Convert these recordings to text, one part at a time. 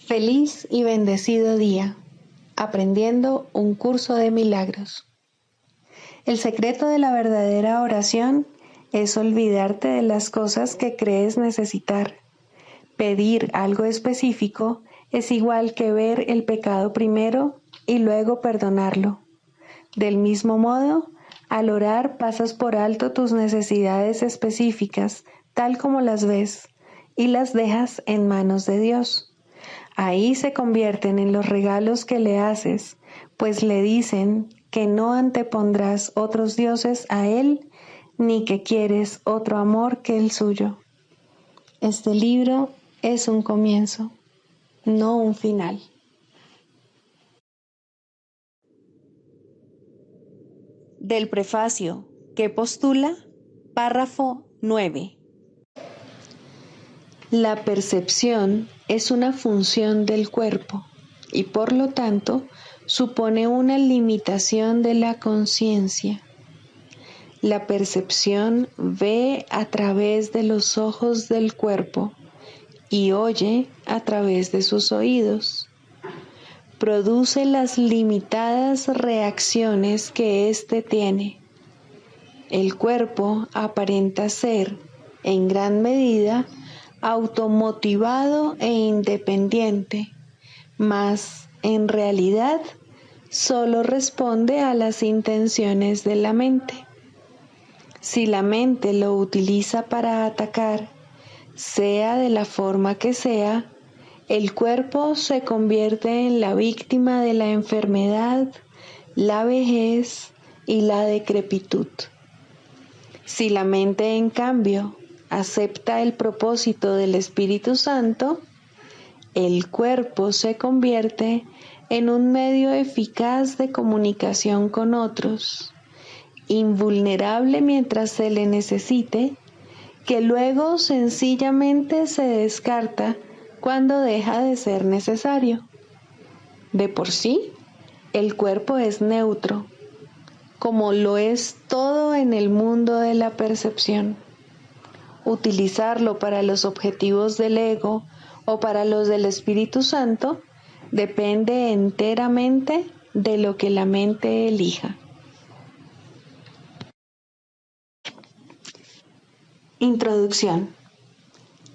Feliz y bendecido día, aprendiendo un curso de milagros. El secreto de la verdadera oración es olvidarte de las cosas que crees necesitar. Pedir algo específico es igual que ver el pecado primero y luego perdonarlo. Del mismo modo, al orar pasas por alto tus necesidades específicas, tal como las ves, y las dejas en manos de Dios. Ahí se convierten en los regalos que le haces, pues le dicen que no antepondrás otros dioses a Él, ni que quieres otro amor que el suyo. Este libro es un comienzo, no un final. Del prefacio que postula, párrafo 9. La percepción es una función del cuerpo y por lo tanto supone una limitación de la conciencia. La percepción ve a través de los ojos del cuerpo y oye a través de sus oídos. Produce las limitadas reacciones que éste tiene. El cuerpo aparenta ser, en gran medida, automotivado e independiente, mas en realidad solo responde a las intenciones de la mente. Si la mente lo utiliza para atacar, sea de la forma que sea, el cuerpo se convierte en la víctima de la enfermedad, la vejez y la decrepitud. Si la mente, en cambio, acepta el propósito del Espíritu Santo, el cuerpo se convierte en un medio eficaz de comunicación con otros, invulnerable mientras se le necesite, que luego sencillamente se descarta cuando deja de ser necesario. De por sí, el cuerpo es neutro, como lo es todo en el mundo de la percepción. Utilizarlo para los objetivos del ego o para los del Espíritu Santo depende enteramente de lo que la mente elija. Introducción.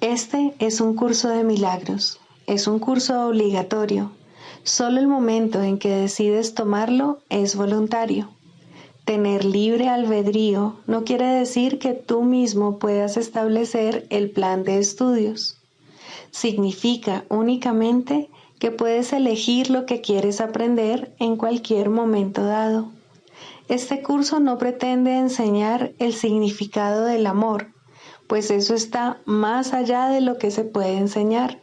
Este es un curso de milagros. Es un curso obligatorio. Solo el momento en que decides tomarlo es voluntario. Tener libre albedrío no quiere decir que tú mismo puedas establecer el plan de estudios. Significa únicamente que puedes elegir lo que quieres aprender en cualquier momento dado. Este curso no pretende enseñar el significado del amor, pues eso está más allá de lo que se puede enseñar.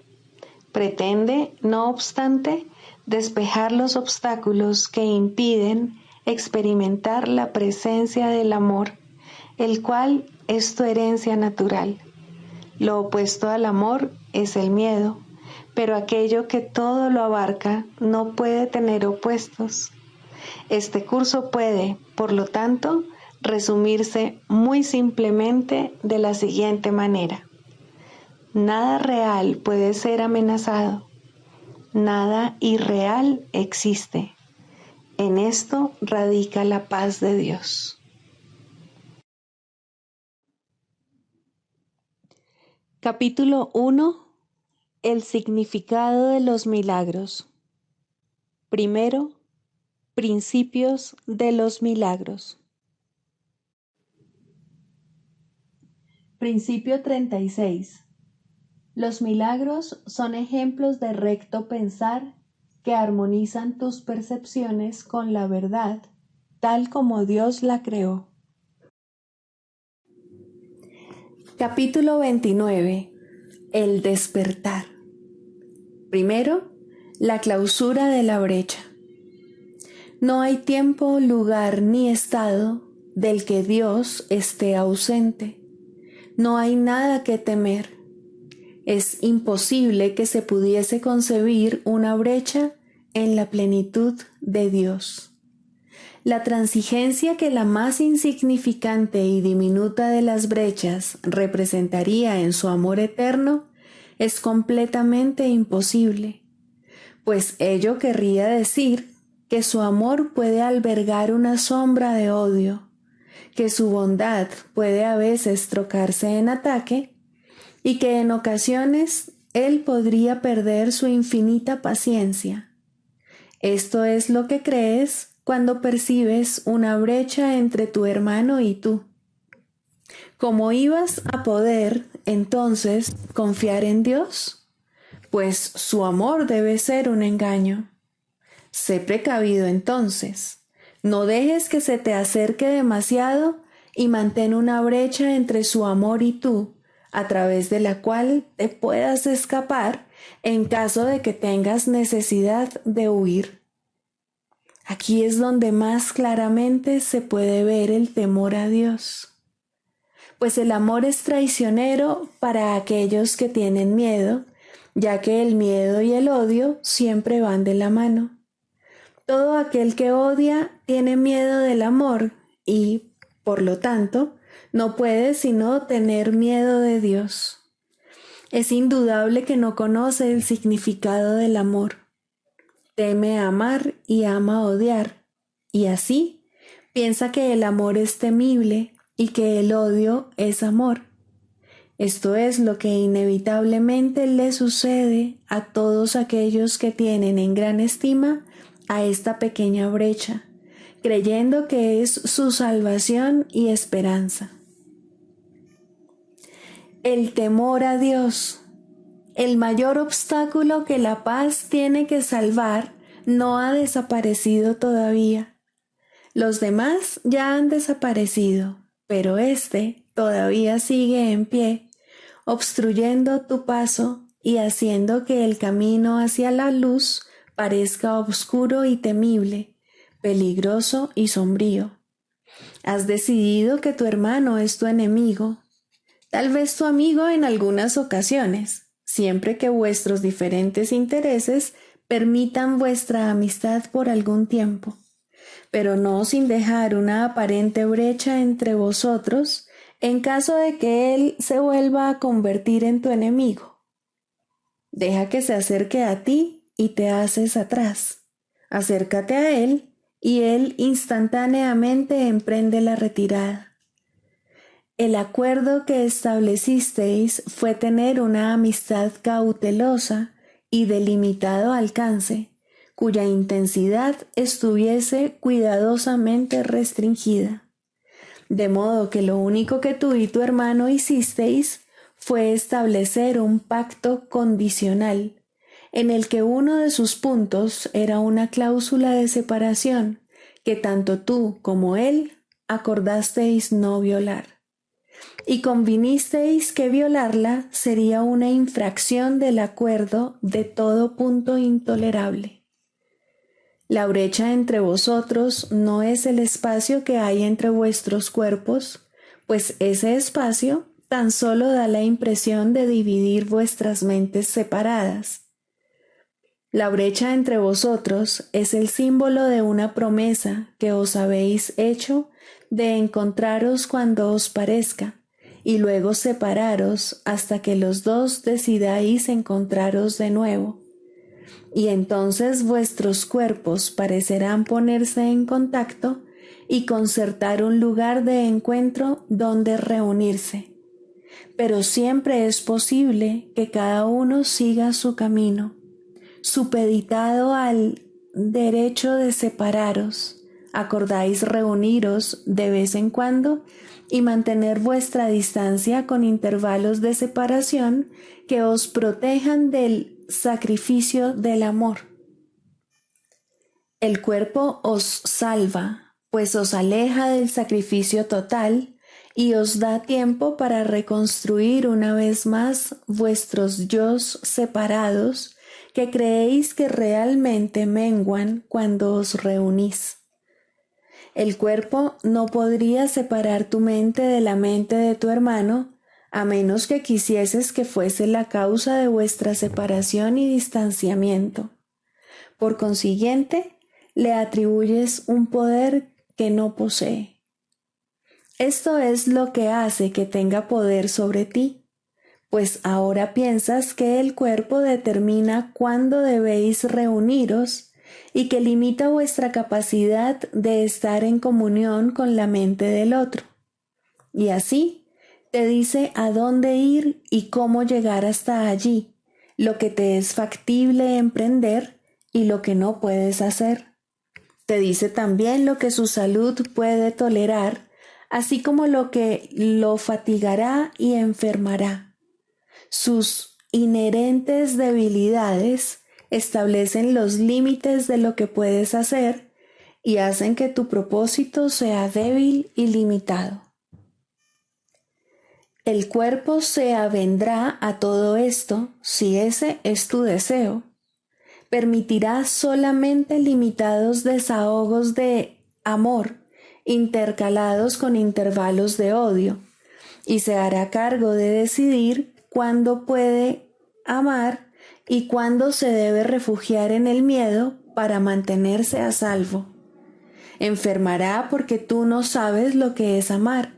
Pretende, no obstante, despejar los obstáculos que impiden experimentar la presencia del amor, el cual es tu herencia natural. Lo opuesto al amor es el miedo, pero aquello que todo lo abarca no puede tener opuestos. Este curso puede, por lo tanto, resumirse muy simplemente de la siguiente manera. Nada real puede ser amenazado. Nada irreal existe. En esto radica la paz de Dios. Capítulo 1. El significado de los milagros. Primero, principios de los milagros. Principio 36. Los milagros son ejemplos de recto pensar que armonizan tus percepciones con la verdad, tal como Dios la creó. Capítulo 29. El despertar. Primero, la clausura de la brecha. No hay tiempo, lugar ni estado del que Dios esté ausente. No hay nada que temer. Es imposible que se pudiese concebir una brecha en la plenitud de Dios. La transigencia que la más insignificante y diminuta de las brechas representaría en su amor eterno es completamente imposible. pues ello querría decir que su amor puede albergar una sombra de odio, que su bondad puede a veces trocarse en ataque y que en ocasiones él podría perder su infinita paciencia. Esto es lo que crees cuando percibes una brecha entre tu hermano y tú. ¿Cómo ibas a poder, entonces, confiar en Dios? Pues su amor debe ser un engaño. Sé precavido entonces. No dejes que se te acerque demasiado y mantén una brecha entre su amor y tú, a través de la cual te puedas escapar en caso de que tengas necesidad de huir. Aquí es donde más claramente se puede ver el temor a Dios. Pues el amor es traicionero para aquellos que tienen miedo, ya que el miedo y el odio siempre van de la mano. Todo aquel que odia tiene miedo del amor y, por lo tanto, no puede sino tener miedo de Dios. Es indudable que no conoce el significado del amor. Teme amar y ama odiar, y así piensa que el amor es temible y que el odio es amor. Esto es lo que inevitablemente le sucede a todos aquellos que tienen en gran estima a esta pequeña brecha, creyendo que es su salvación y esperanza. El temor a Dios, el mayor obstáculo que la paz tiene que salvar, no ha desaparecido todavía. Los demás ya han desaparecido, pero este todavía sigue en pie, obstruyendo tu paso y haciendo que el camino hacia la luz parezca oscuro y temible, peligroso y sombrío. Has decidido que tu hermano es tu enemigo, tal vez tu amigo en algunas ocasiones, siempre que vuestros diferentes intereses permitan vuestra amistad por algún tiempo, pero no sin dejar una aparente brecha entre vosotros en caso de que él se vuelva a convertir en tu enemigo. Deja que se acerque a ti y te haces atrás. Acércate a él y él instantáneamente emprende la retirada. El acuerdo que establecisteis fue tener una amistad cautelosa y de limitado alcance, cuya intensidad estuviese cuidadosamente restringida. De modo que lo único que tú y tu hermano hicisteis fue establecer un pacto condicional, en el que uno de sus puntos era una cláusula de separación que tanto tú como él acordasteis no violar. Y convinisteis que violarla sería una infracción del acuerdo de todo punto intolerable. La brecha entre vosotros no es el espacio que hay entre vuestros cuerpos, pues ese espacio tan solo da la impresión de dividir vuestras mentes separadas. La brecha entre vosotros es el símbolo de una promesa que os habéis hecho de encontraros cuando os parezca, y luego separaros hasta que los dos decidáis encontraros de nuevo. Y entonces vuestros cuerpos parecerán ponerse en contacto y concertar un lugar de encuentro donde reunirse. Pero siempre es posible que cada uno siga su camino, supeditado al derecho de separaros. Acordáis reuniros de vez en cuando y mantener vuestra distancia con intervalos de separación que os protejan del sacrificio del amor. El cuerpo os salva, pues os aleja del sacrificio total y os da tiempo para reconstruir una vez más vuestros yos separados que creéis que realmente menguan cuando os reunís. El cuerpo no podría separar tu mente de la mente de tu hermano, a menos que quisieses que fuese la causa de vuestra separación y distanciamiento. Por consiguiente, le atribuyes un poder que no posee. Esto es lo que hace que tenga poder sobre ti, pues ahora piensas que el cuerpo determina cuándo debéis reuniros y que limita vuestra capacidad de estar en comunión con la mente del otro. Y así te dice a dónde ir y cómo llegar hasta allí, lo que te es factible emprender y lo que no puedes hacer. Te dice también lo que su salud puede tolerar, así como lo que lo fatigará y enfermará. Sus inherentes debilidades establecen los límites de lo que puedes hacer y hacen que tu propósito sea débil y limitado. El cuerpo se avendrá a todo esto si ese es tu deseo. Permitirá solamente limitados desahogos de amor intercalados con intervalos de odio y se hará cargo de decidir cuándo puede amar y cuándo se debe refugiar en el miedo para mantenerse a salvo. Enfermará porque tú no sabes lo que es amar.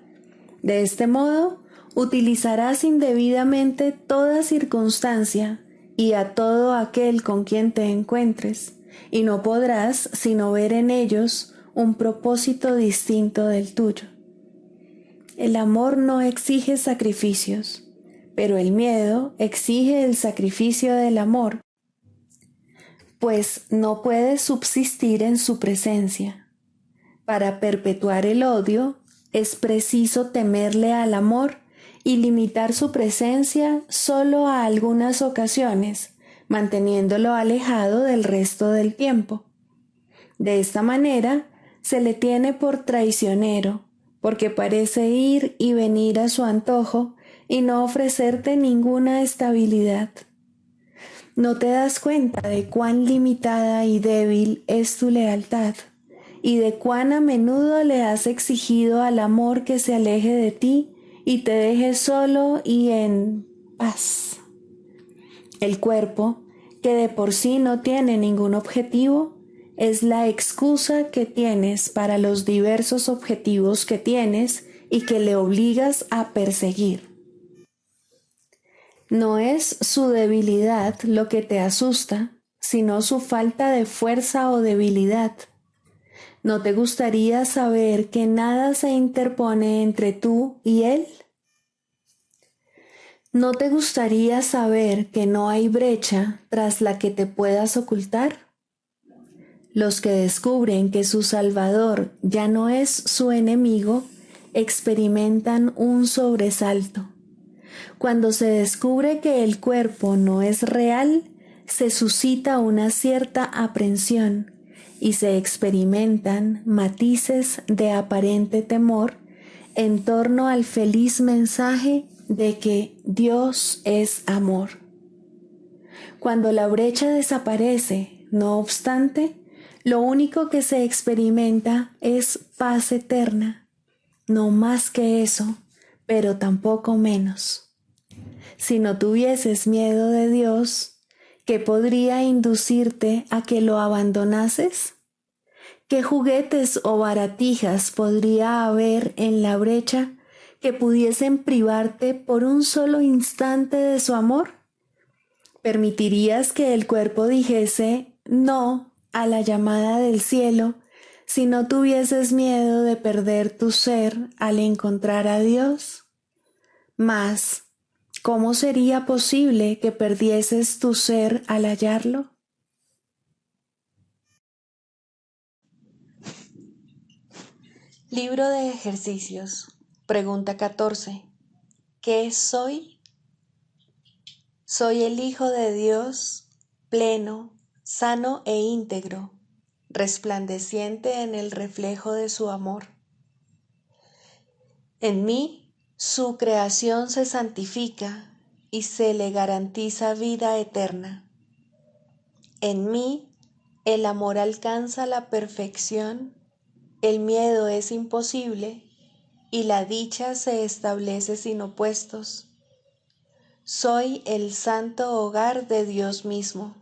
De este modo, utilizarás indebidamente toda circunstancia y a todo aquel con quien te encuentres, y no podrás sino ver en ellos un propósito distinto del tuyo. El amor no exige sacrificios, pero el miedo exige el sacrificio del amor, pues no puedes subsistir en su presencia. Para perpetuar el odio, es preciso temerle al amor y limitar su presencia solo a algunas ocasiones, manteniéndolo alejado del resto del tiempo. De esta manera, se le tiene por traicionero, porque parece ir y venir a su antojo y no ofrecerte ninguna estabilidad. No te das cuenta de cuán limitada y débil es tu lealtad y de cuán a menudo le has exigido al amor que se aleje de ti y te deje solo y en paz. El cuerpo, que de por sí no tiene ningún objetivo, es la excusa que tienes para los diversos objetivos que tienes y que le obligas a perseguir. No es su debilidad lo que te asusta, sino su falta de fuerza o debilidad. ¿No te gustaría saber que nada se interpone entre tú y él? ¿No te gustaría saber que no hay brecha tras la que te puedas ocultar? Los que descubren que su Salvador ya no es su enemigo, experimentan un sobresalto. Cuando se descubre que el cuerpo no es real, se suscita una cierta aprensión y se experimentan matices de aparente temor en torno al feliz mensaje de que Dios es amor. Cuando la brecha desaparece, no obstante, lo único que se experimenta es paz eterna, no más que eso, pero tampoco menos. Si no tuvieses miedo de Dios, ¿qué podría inducirte a que lo abandonases? ¿Qué juguetes o baratijas podría haber en la brecha que pudiesen privarte por un solo instante de su amor? ¿Permitirías que el cuerpo dijese no a la llamada del cielo si no tuvieses miedo de perder tu ser al encontrar a Dios? Mas, ¿cómo sería posible que perdieses tu ser al hallarlo? Libro de ejercicios. Pregunta 14. ¿Qué soy? Soy el Hijo de Dios, pleno, sano e íntegro, resplandeciente en el reflejo de su amor. En mí, su creación se santifica y se le garantiza vida eterna. En mí, el amor alcanza la perfección, el miedo es imposible y la dicha se establece sin opuestos. Soy el santo hogar de Dios mismo.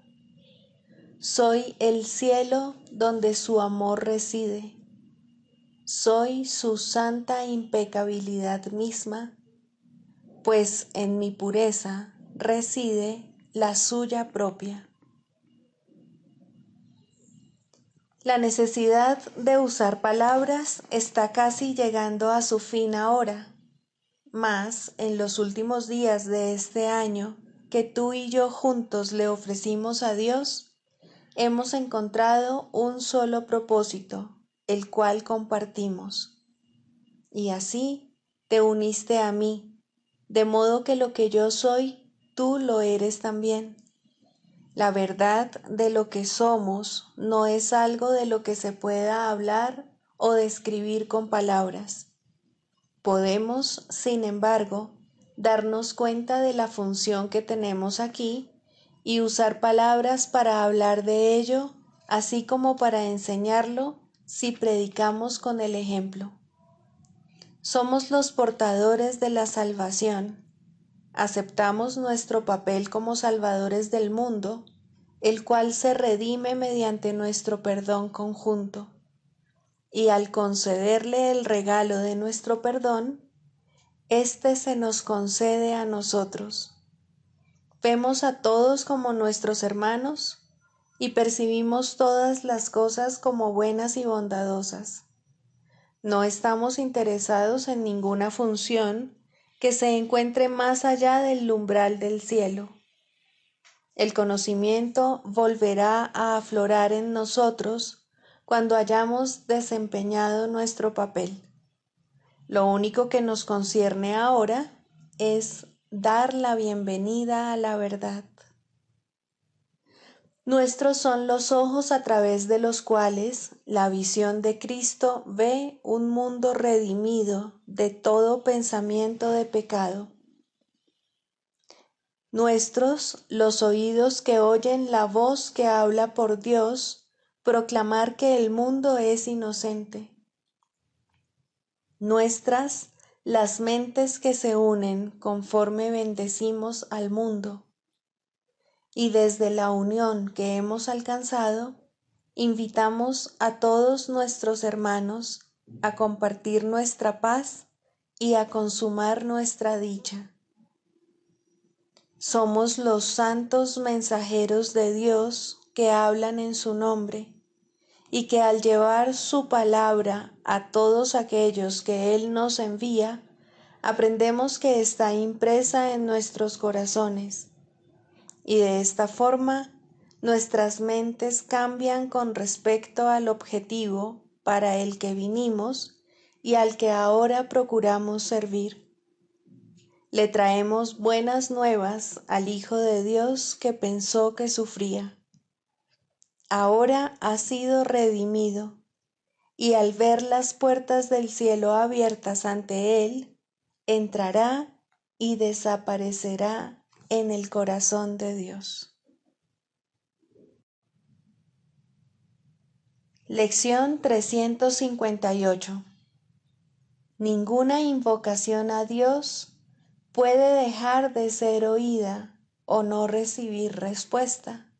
Soy el cielo donde su amor reside. Soy su santa impecabilidad misma. pues en mi pureza reside la suya propia. La necesidad de usar palabras está casi llegando a su fin ahora, mas en los últimos días de este año que tú y yo juntos le ofrecimos a Dios, hemos encontrado un solo propósito, el cual compartimos. Y así te uniste a mí, de modo que lo que yo soy, tú lo eres también. La verdad de lo que somos no es algo de lo que se pueda hablar o describir con palabras. Podemos, sin embargo, darnos cuenta de la función que tenemos aquí y usar palabras para hablar de ello, así como para enseñarlo si predicamos con el ejemplo. Somos los portadores de la salvación. Aceptamos nuestro papel como salvadores del mundo, el cual se redime mediante nuestro perdón conjunto. Y al concederle el regalo de nuestro perdón, éste se nos concede a nosotros. Vemos a todos como nuestros hermanos y percibimos todas las cosas como buenas y bondadosas. No estamos interesados en ninguna función que se encuentre más allá del umbral del cielo. El conocimiento volverá a aflorar en nosotros cuando hayamos desempeñado nuestro papel. Lo único que nos concierne ahora es dar la bienvenida a la verdad. Nuestros son los ojos a través de los cuales la visión de Cristo ve un mundo redimido de todo pensamiento de pecado. Nuestros los oídos que oyen la voz que habla por Dios, proclamar que el mundo es inocente. Nuestras las mentes que se unen conforme bendecimos al mundo. Y desde la unión que hemos alcanzado, invitamos a todos nuestros hermanos a compartir nuestra paz y a consumar nuestra dicha. Somos los santos mensajeros de Dios que hablan en su nombre y que al llevar su palabra a todos aquellos que Él nos envía, aprendemos que está impresa en nuestros corazones. Y de esta forma, nuestras mentes cambian con respecto al objetivo para el que vinimos y al que ahora procuramos servir. Le traemos buenas nuevas al Hijo de Dios que pensó que sufría. Ahora ha sido redimido, y al ver las puertas del cielo abiertas ante Él, entrará y desaparecerá en el corazón de Dios. Lección 358. Ninguna invocación a Dios puede dejar de ser oída o no recibir respuesta.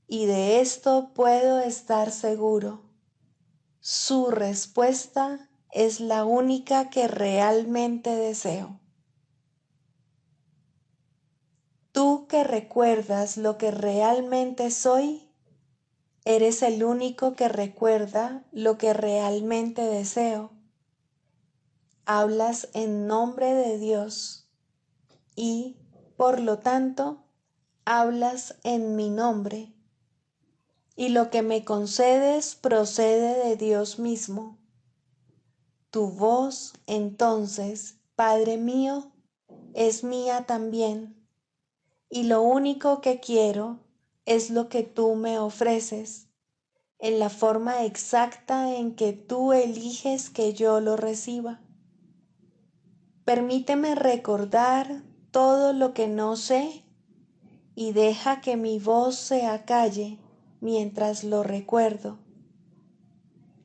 Y de esto puedo estar seguro. Su respuesta es la única que realmente deseo. Tú que recuerdas lo que realmente soy, eres el único que recuerda lo que realmente deseo. Hablas en nombre de Dios y, por lo tanto, hablas en mi nombre. Y lo que me concedes procede de Dios mismo. Tu voz, entonces, Padre mío, es mía también. Y lo único que quiero es lo que tú me ofreces, en la forma exacta en que tú eliges que yo lo reciba. Permíteme recordar todo lo que no sé y deja que mi voz se acalle mientras lo recuerdo.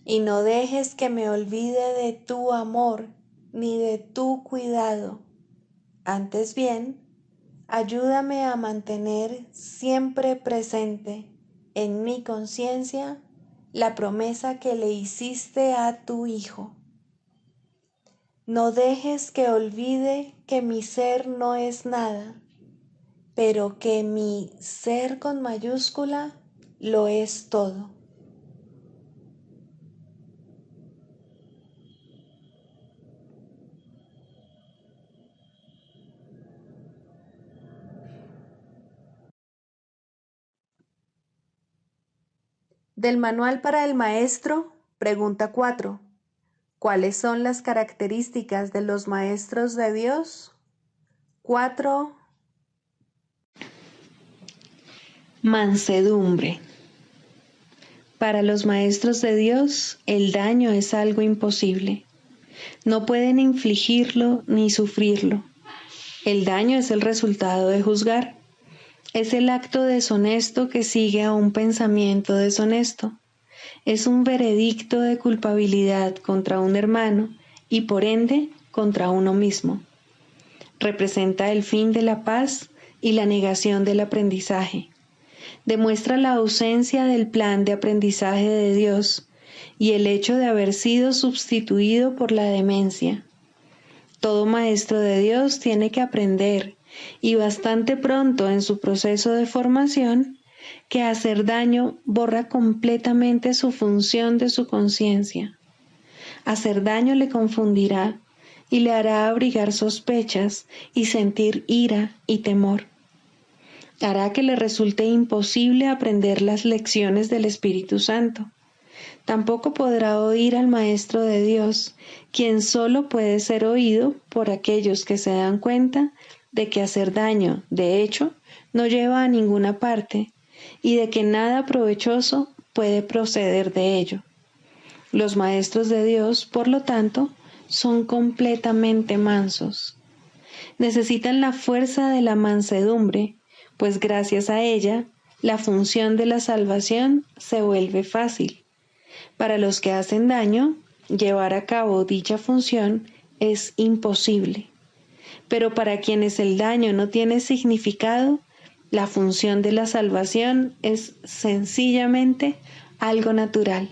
Y no dejes que me olvide de tu amor ni de tu cuidado. Antes bien, ayúdame a mantener siempre presente en mi conciencia la promesa que le hiciste a tu Hijo. No dejes que olvide que mi ser no es nada, pero que mi ser con mayúscula lo es todo. Del Manual para el Maestro, pregunta 4. ¿Cuáles son las características de los maestros de Dios? 4. Mansedumbre. Para los maestros de Dios, el daño es algo imposible. No pueden infligirlo ni sufrirlo. El daño es el resultado de juzgar. Es el acto deshonesto que sigue a un pensamiento deshonesto. Es un veredicto de culpabilidad contra un hermano y por ende contra uno mismo. Representa el fin de la paz y la negación del aprendizaje. Demuestra la ausencia del plan de aprendizaje de Dios y el hecho de haber sido sustituido por la demencia. Todo maestro de Dios tiene que aprender, y bastante pronto en su proceso de formación, que hacer daño borra completamente su función de su conciencia. Hacer daño le confundirá y le hará abrigar sospechas y sentir ira y temor. Hará que le resulte imposible aprender las lecciones del Espíritu Santo. Tampoco podrá oír al Maestro de Dios, quien solo puede ser oído por aquellos que se dan cuenta de que hacer daño, de hecho, no lleva a ninguna parte y de que nada provechoso puede proceder de ello. Los maestros de Dios, por lo tanto, son completamente mansos. Necesitan la fuerza de la mansedumbre, pues gracias a ella, la función de la salvación se vuelve fácil. Para los que hacen daño, llevar a cabo dicha función es imposible. Pero para quienes el daño no tiene significado, la función de la salvación es sencillamente algo natural.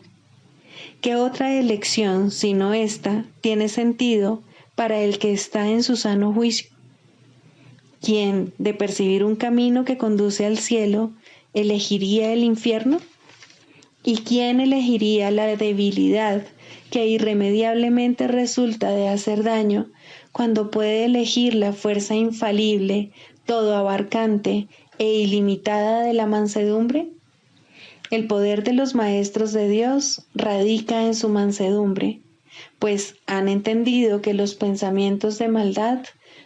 ¿Qué otra elección, sino esta, tiene sentido para el que está en su sano juicio? ¿Quién, de percibir un camino que conduce al cielo, elegiría el infierno? ¿Y quién elegiría la debilidad que irremediablemente resulta de hacer daño cuando puede elegir la fuerza infalible, todo abarcante e ilimitada de la mansedumbre? El poder de los maestros de Dios radica en su mansedumbre, pues han entendido que los pensamientos de maldad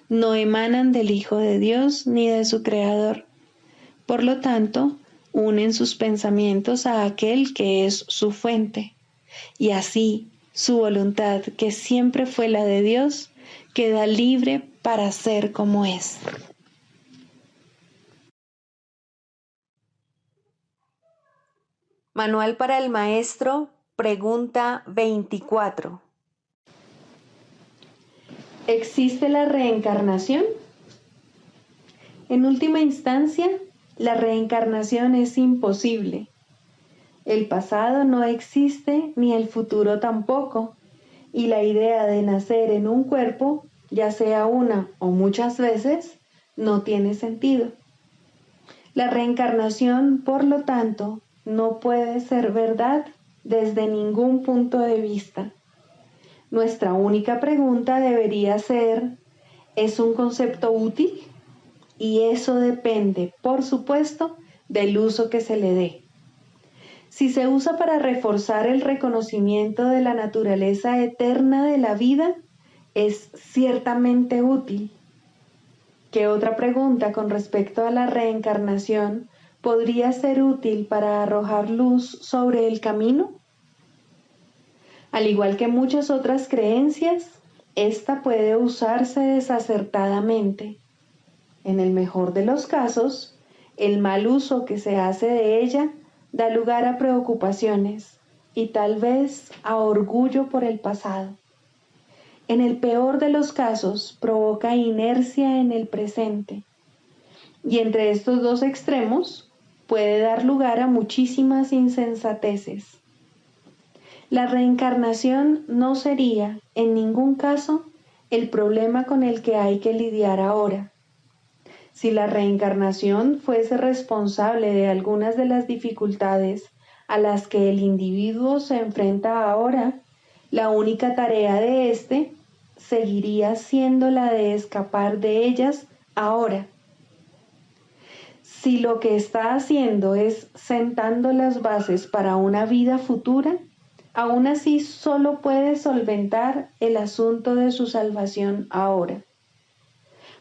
no emanan del Hijo de Dios ni de su Creador. Por lo tanto, unen sus pensamientos a aquel que es su fuente, y así su voluntad, que siempre fue la de Dios, queda libre para ser como es. Manual para el Maestro, pregunta 24. ¿Existe la reencarnación? En última instancia, la reencarnación es imposible. El pasado no existe ni el futuro tampoco, y la idea de nacer en un cuerpo, ya sea una o muchas veces, no tiene sentido. La reencarnación, por lo tanto, no puede ser verdad desde ningún punto de vista. Nuestra única pregunta debería ser, ¿es un concepto útil? Y eso depende, por supuesto, del uso que se le dé. Si se usa para reforzar el reconocimiento de la naturaleza eterna de la vida, es ciertamente útil. ¿Qué otra pregunta con respecto a la reencarnación podría ser útil para arrojar luz sobre el camino? Al igual que muchas otras creencias, esta puede usarse desacertadamente. En el mejor de los casos, el mal uso que se hace de ella da lugar a preocupaciones y tal vez a orgullo por el pasado. En el peor de los casos, provoca inercia en el presente. Y entre estos dos extremos, puede dar lugar a muchísimas insensateces. La reencarnación no sería, en ningún caso, el problema con el que hay que lidiar ahora. Si la reencarnación fuese responsable de algunas de las dificultades a las que el individuo se enfrenta ahora, la única tarea de éste seguiría siendo la de escapar de ellas ahora. Si lo que está haciendo es sentando las bases para una vida futura, aún así solo puede solventar el asunto de su salvación ahora.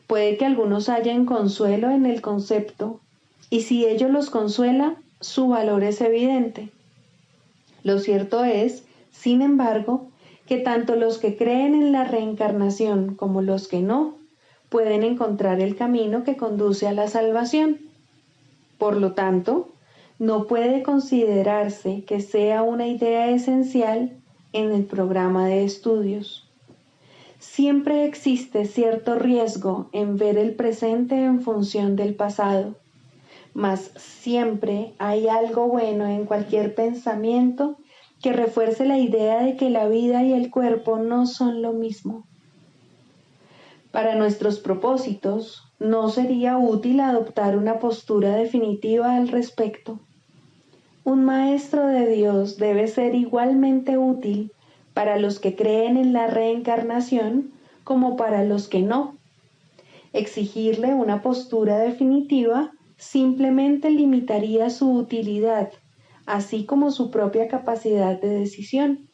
Puede que algunos hallen consuelo en el concepto, y si ello los consuela, su valor es evidente. Lo cierto es, sin embargo, que tanto los que creen en la reencarnación como los que no, pueden encontrar el camino que conduce a la salvación. Por lo tanto, no puede considerarse que sea una idea esencial en el programa de estudios. Siempre existe cierto riesgo en ver el presente en función del pasado, mas siempre hay algo bueno en cualquier pensamiento que refuerce la idea de que la vida y el cuerpo no son lo mismo. Para nuestros propósitos, no sería útil adoptar una postura definitiva al respecto. Un maestro de Dios debe ser igualmente útil para los que creen en la reencarnación como para los que no. Exigirle una postura definitiva simplemente limitaría su utilidad, así como su propia capacidad de decisión.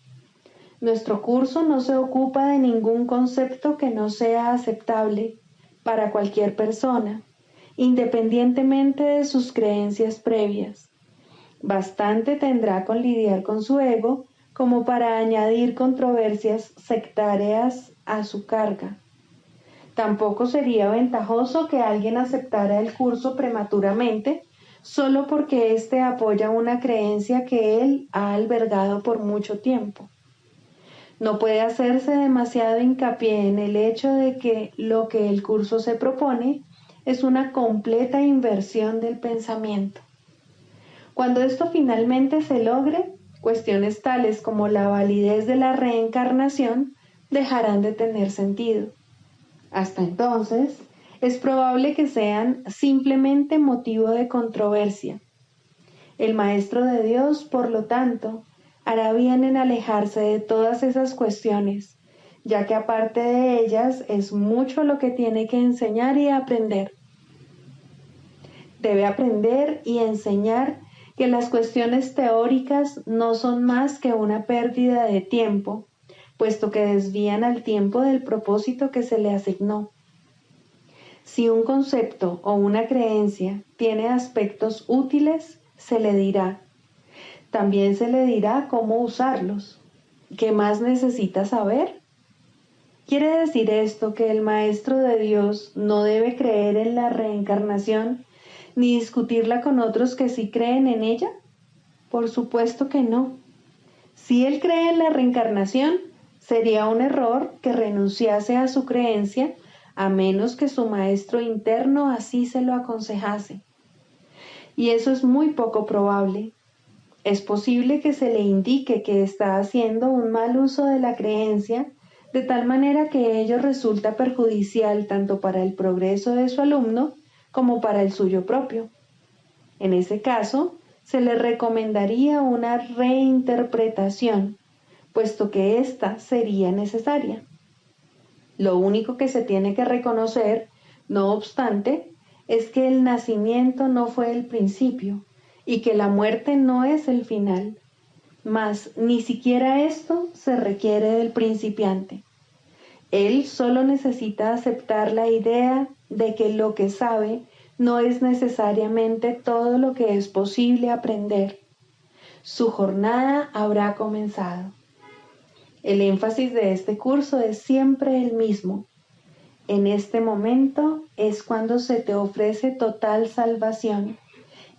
Nuestro curso no se ocupa de ningún concepto que no sea aceptable para cualquier persona, independientemente de sus creencias previas. Bastante tendrá con lidiar con su ego como para añadir controversias sectarias a su carga. Tampoco sería ventajoso que alguien aceptara el curso prematuramente solo porque éste apoya una creencia que él ha albergado por mucho tiempo. No puede hacerse demasiado hincapié en el hecho de que lo que el curso se propone es una completa inversión del pensamiento. Cuando esto finalmente se logre, cuestiones tales como la validez de la reencarnación dejarán de tener sentido. Hasta entonces, es probable que sean simplemente motivo de controversia. El Maestro de Dios, por lo tanto, hará bien en alejarse de todas esas cuestiones, ya que aparte de ellas es mucho lo que tiene que enseñar y aprender. Debe aprender y enseñar que las cuestiones teóricas no son más que una pérdida de tiempo, puesto que desvían al tiempo del propósito que se le asignó. Si un concepto o una creencia tiene aspectos útiles, se le dirá. También se le dirá cómo usarlos. ¿Qué más necesita saber? ¿Quiere decir esto que el Maestro de Dios no debe creer en la reencarnación ni discutirla con otros que sí creen en ella? Por supuesto que no. Si él cree en la reencarnación, sería un error que renunciase a su creencia a menos que su maestro interno así se lo aconsejase. Y eso es muy poco probable. Es posible que se le indique que está haciendo un mal uso de la creencia, de tal manera que ello resulta perjudicial tanto para el progreso de su alumno como para el suyo propio. En ese caso, se le recomendaría una reinterpretación, puesto que ésta sería necesaria. Lo único que se tiene que reconocer, no obstante, es que el nacimiento no fue el principio y que la muerte no es el final, mas ni siquiera esto se requiere del principiante. Él solo necesita aceptar la idea de que lo que sabe no es necesariamente todo lo que es posible aprender. Su jornada habrá comenzado. El énfasis de este curso es siempre el mismo. En este momento es cuando se te ofrece total salvación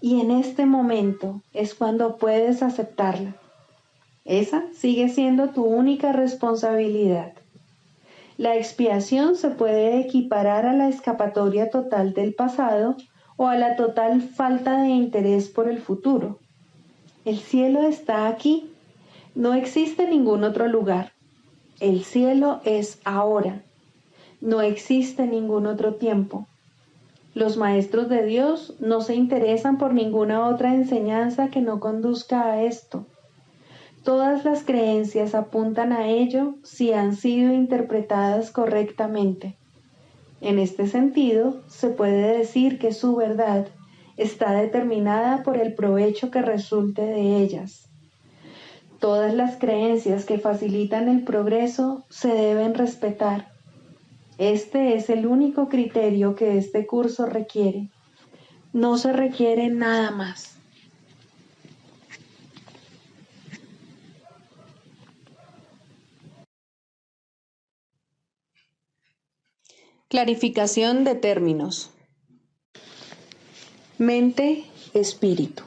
y en este momento es cuando puedes aceptarla. Esa sigue siendo tu única responsabilidad. La expiación se puede equiparar a la escapatoria total del pasado o a la total falta de interés por el futuro. El cielo está aquí. No existe ningún otro lugar. El cielo es ahora. No existe ningún otro tiempo. Los maestros de Dios no se interesan por ninguna otra enseñanza que no conduzca a esto. Todas las creencias apuntan a ello si han sido interpretadas correctamente. En este sentido, se puede decir que su verdad está determinada por el provecho que resulte de ellas. Todas las creencias que facilitan el progreso se deben respetar. Este es el único criterio que este curso requiere. No se requiere nada más. Clarificación de términos. Mente, espíritu.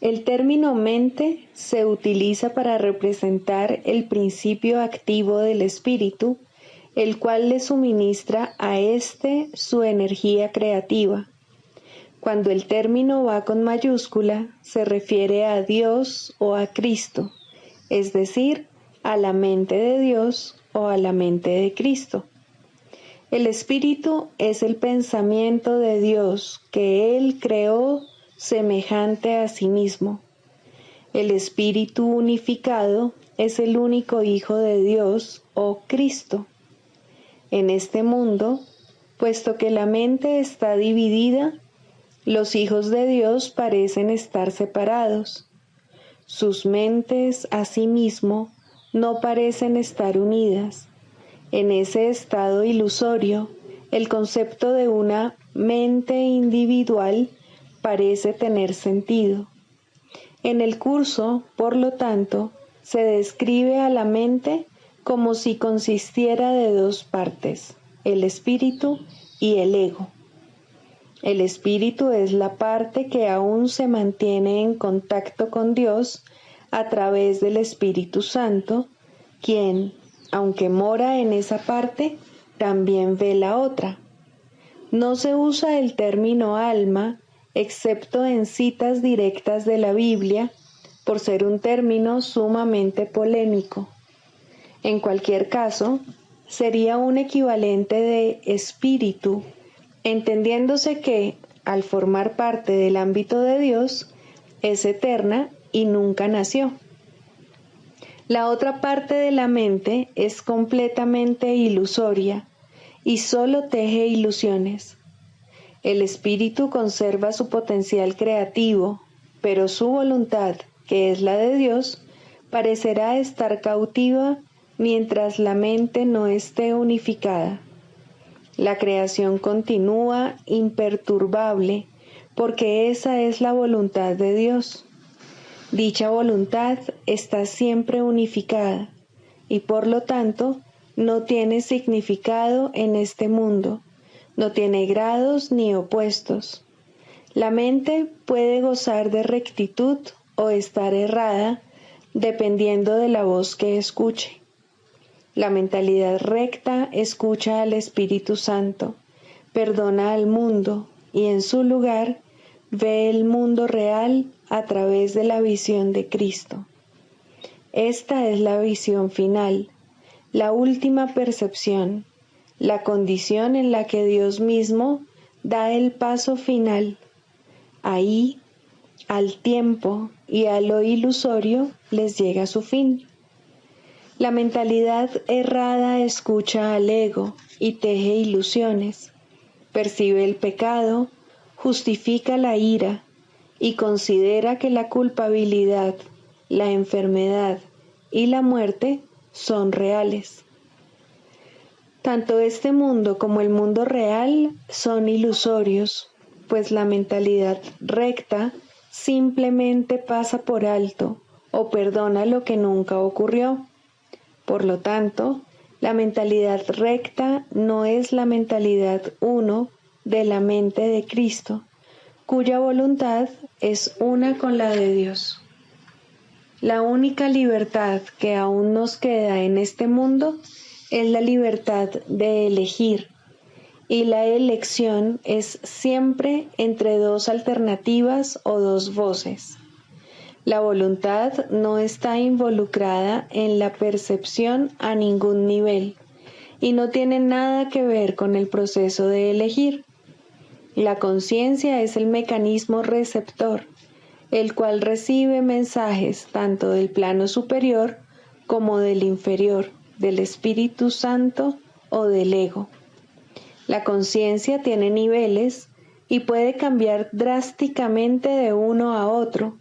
El término mente se utiliza para representar el principio activo del espíritu, el cual le suministra a éste su energía creativa. Cuando el término va con mayúscula, se refiere a Dios o a Cristo, es decir, a la mente de Dios o a la mente de Cristo. El espíritu es el pensamiento de Dios que Él creó semejante a sí mismo. El espíritu unificado es el único Hijo de Dios o Cristo. En este mundo, puesto que la mente está dividida, los hijos de Dios parecen estar separados. Sus mentes, asimismo, no parecen estar unidas. En ese estado ilusorio, el concepto de una mente individual parece tener sentido. En el curso, por lo tanto, se describe a la mente como si consistiera de dos partes, el espíritu y el ego. El espíritu es la parte que aún se mantiene en contacto con Dios a través del Espíritu Santo, quien, aunque mora en esa parte, también ve la otra. No se usa el término alma, excepto en citas directas de la Biblia, por ser un término sumamente polémico. En cualquier caso, sería un equivalente de espíritu, entendiéndose que, al formar parte del ámbito de Dios, es eterna y nunca nació. La otra parte de la mente es completamente ilusoria y solo teje ilusiones. El espíritu conserva su potencial creativo, pero su voluntad, que es la de Dios, parecerá estar cautiva mientras la mente no esté unificada. La creación continúa imperturbable porque esa es la voluntad de Dios. Dicha voluntad está siempre unificada y por lo tanto no tiene significado en este mundo, no tiene grados ni opuestos. La mente puede gozar de rectitud o estar errada dependiendo de la voz que escuche. La mentalidad recta escucha al Espíritu Santo, perdona al mundo y en su lugar ve el mundo real a través de la visión de Cristo. Esta es la visión final, la última percepción, la condición en la que Dios mismo da el paso final. Ahí, al tiempo y a lo ilusorio les llega su fin. La mentalidad errada escucha al ego y teje ilusiones, percibe el pecado, justifica la ira y considera que la culpabilidad, la enfermedad y la muerte son reales. Tanto este mundo como el mundo real son ilusorios, pues la mentalidad recta simplemente pasa por alto o perdona lo que nunca ocurrió. Por lo tanto, la mentalidad recta no es la mentalidad uno de la mente de Cristo, cuya voluntad es una con la de Dios. La única libertad que aún nos queda en este mundo es la libertad de elegir, y la elección es siempre entre dos alternativas o dos voces. La voluntad no está involucrada en la percepción a ningún nivel, y no tiene nada que ver con el proceso de elegir. La conciencia es el mecanismo receptor, el cual recibe mensajes tanto del plano superior como del inferior, del Espíritu Santo o del ego. La conciencia tiene niveles y puede cambiar drásticamente de uno a otro,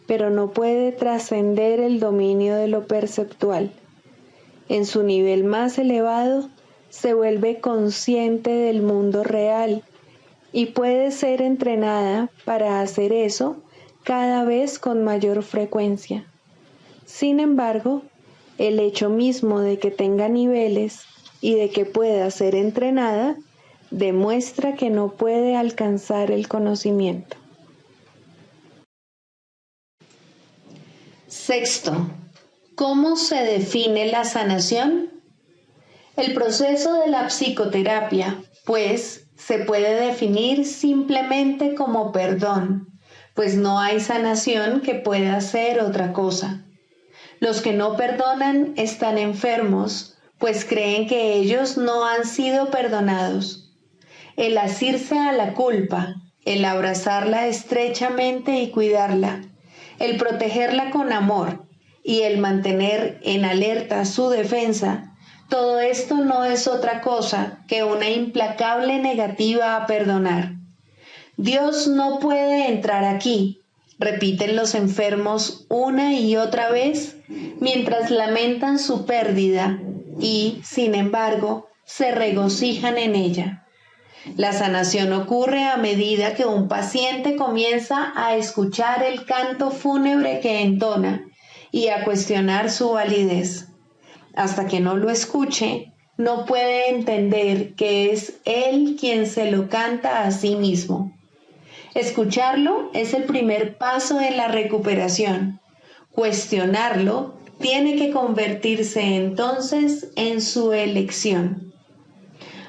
pero no puede trascender el dominio de lo perceptual. En su nivel más elevado, se vuelve consciente del mundo real y puede ser entrenada para hacer eso cada vez con mayor frecuencia. Sin embargo, el hecho mismo de que tenga niveles y de que pueda ser entrenada demuestra que no puede alcanzar el conocimiento. Sexto, ¿cómo se define la sanación? El proceso de la psicoterapia, pues, se puede definir simplemente como perdón, pues no hay sanación que pueda ser otra cosa. Los que no perdonan están enfermos, pues creen que ellos no han sido perdonados. El asirse a la culpa, el abrazarla estrechamente y cuidarla, el protegerla con amor y el mantener en alerta su defensa, todo esto no es otra cosa que una implacable negativa a perdonar. Dios no puede entrar aquí, repiten los enfermos una y otra vez mientras lamentan su pérdida y, sin embargo, se regocijan en ella. La sanación ocurre a medida que un paciente comienza a escuchar el canto fúnebre que entona y a cuestionar su validez. Hasta que no lo escuche, no puede entender que es él quien se lo canta a sí mismo. Escucharlo es el primer paso en la recuperación. Cuestionarlo tiene que convertirse entonces en su elección.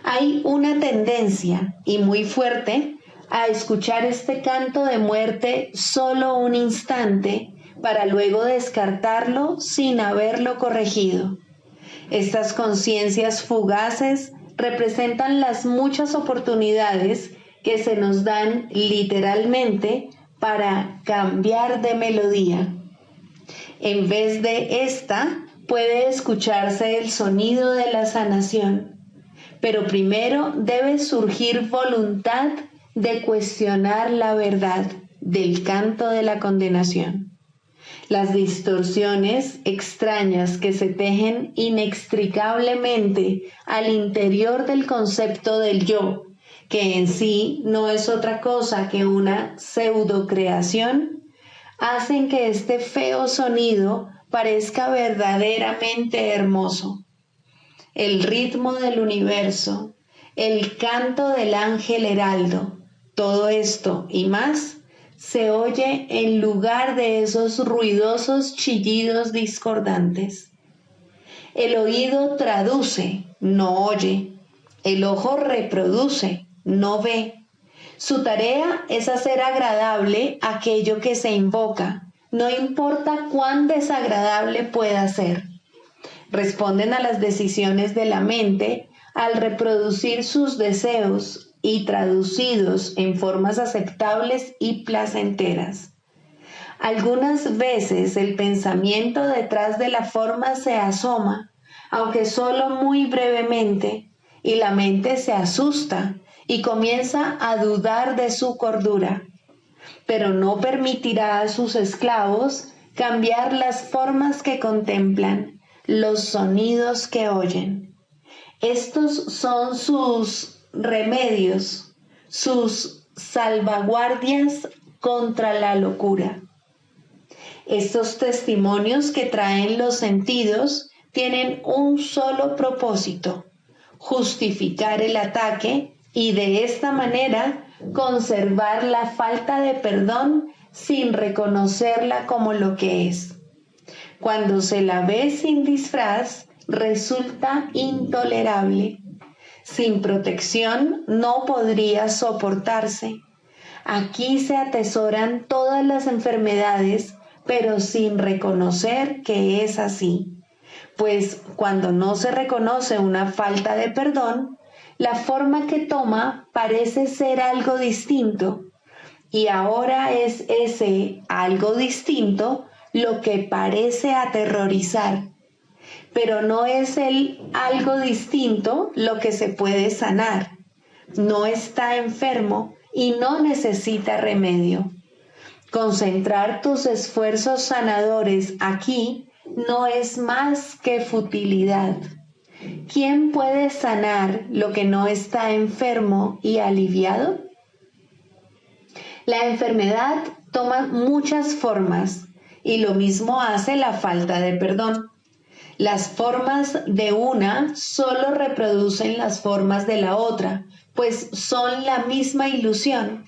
Hay una tendencia, y muy fuerte, a escuchar este canto de muerte solo un instante para luego descartarlo sin haberlo corregido. Estas conciencias fugaces representan las muchas oportunidades que se nos dan literalmente para cambiar de melodía. En vez de esta, puede escucharse el sonido de la sanación. Pero primero debe surgir voluntad de cuestionar la verdad del canto de la condenación. Las distorsiones extrañas que se tejen inextricablemente al interior del concepto del yo, que en sí no es otra cosa que una pseudocreación, hacen que este feo sonido parezca verdaderamente hermoso. El ritmo del universo, el canto del ángel heraldo, todo esto y más se oye en lugar de esos ruidosos chillidos discordantes. El oído traduce, no oye. El ojo reproduce, no ve. Su tarea es hacer agradable aquello que se invoca, no importa cuán desagradable pueda ser. Responden a las decisiones de la mente al reproducir sus deseos y traducidos en formas aceptables y placenteras. Algunas veces el pensamiento detrás de la forma se asoma, aunque solo muy brevemente, y la mente se asusta y comienza a dudar de su cordura, pero no permitirá a sus esclavos cambiar las formas que contemplan, los sonidos que oyen. Estos son sus remedios, sus salvaguardias contra la locura. Estos testimonios que traen los sentidos tienen un solo propósito: justificar el ataque y de esta manera conservar la falta de perdón sin reconocerla como lo que es. Cuando se la ve sin disfraz, resulta intolerable. Sin protección no podría soportarse. Aquí se atesoran todas las enfermedades, pero sin reconocer que es así. pues cuando no se reconoce una falta de perdón, la forma que toma parece ser algo distinto, y ahora es ese algo distinto lo que parece aterrorizar, pero no es el algo distinto lo que se puede sanar. No está enfermo y no necesita remedio. Concentrar tus esfuerzos sanadores aquí no es más que futilidad. ¿Quién puede sanar lo que no está enfermo y aliviado? La enfermedad toma muchas formas y lo mismo hace la falta de perdón. Las formas de una solo reproducen las formas de la otra, pues son la misma ilusión.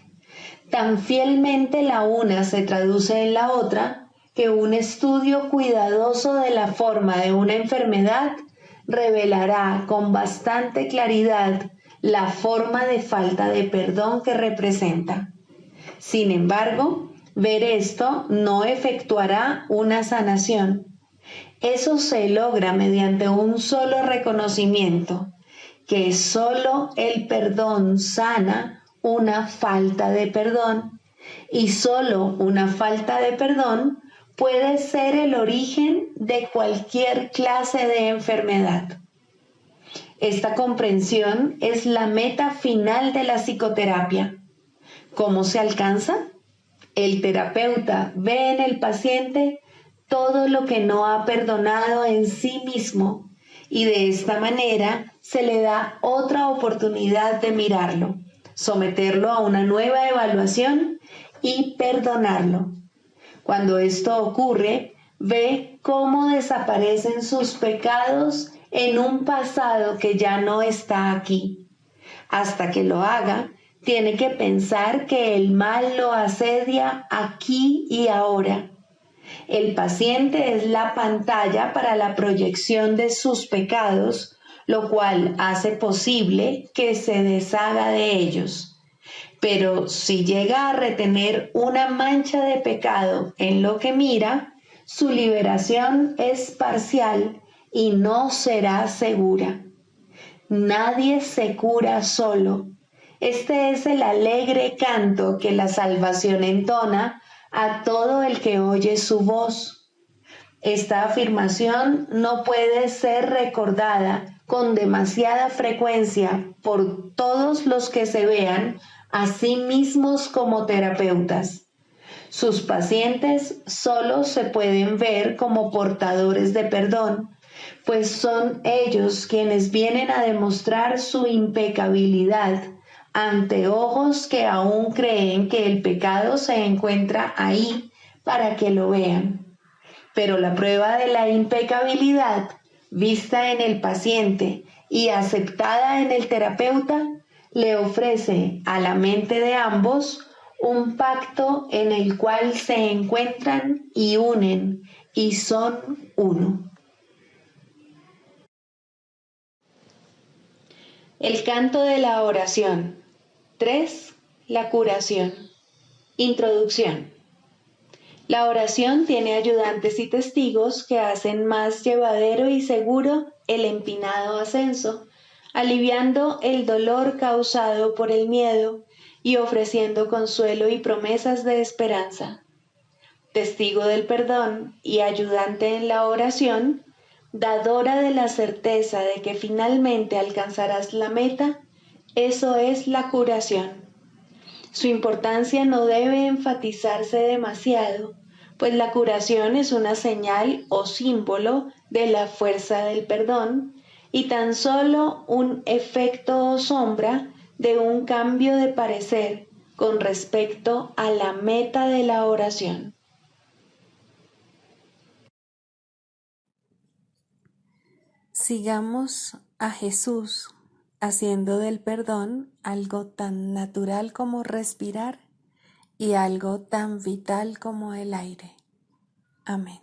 Tan fielmente la una se traduce en la otra que un estudio cuidadoso de la forma de una enfermedad revelará con bastante claridad la forma de falta de perdón que representa. Sin embargo, ver esto no efectuará una sanación. Eso se logra mediante un solo reconocimiento, que solo el perdón sana una falta de perdón, y solo una falta de perdón puede ser el origen de cualquier clase de enfermedad. Esta comprensión es la meta final de la psicoterapia. ¿Cómo se alcanza? El terapeuta ve en el paciente todo lo que no ha perdonado en sí mismo y de esta manera se le da otra oportunidad de mirarlo, someterlo a una nueva evaluación y perdonarlo. Cuando esto ocurre, ve cómo desaparecen sus pecados en un pasado que ya no está aquí. Hasta que lo haga, tiene que pensar que el mal lo asedia aquí y ahora. El paciente es la pantalla para la proyección de sus pecados, lo cual hace posible que se deshaga de ellos. Pero si llega a retener una mancha de pecado en lo que mira, su liberación es parcial y no será segura. Nadie se cura solo. Este es el alegre canto que la salvación entona a todo el que oye su voz. Esta afirmación no puede ser recordada con demasiada frecuencia por todos los que se vean a sí mismos como terapeutas. Sus pacientes solo se pueden ver como portadores de perdón, pues son ellos quienes vienen a demostrar su impecabilidad ante ojos que aún creen que el pecado se encuentra ahí para que lo vean. Pero la prueba de la impecabilidad, vista en el paciente y aceptada en el terapeuta, le ofrece a la mente de ambos un pacto en el cual se encuentran y unen y son uno. El canto de la oración. 3. La curación. Introducción. La oración tiene ayudantes y testigos que hacen más llevadero y seguro el empinado ascenso, aliviando el dolor causado por el miedo y ofreciendo consuelo y promesas de esperanza. Testigo del perdón y ayudante en la oración, dadora de la certeza de que finalmente alcanzarás la meta, eso es la curación. Su importancia no debe enfatizarse demasiado, pues la curación es una señal o símbolo de la fuerza del perdón y tan solo un efecto o sombra de un cambio de parecer con respecto a la meta de la oración. Sigamos a Jesús haciendo del perdón algo tan natural como respirar y algo tan vital como el aire. Amén.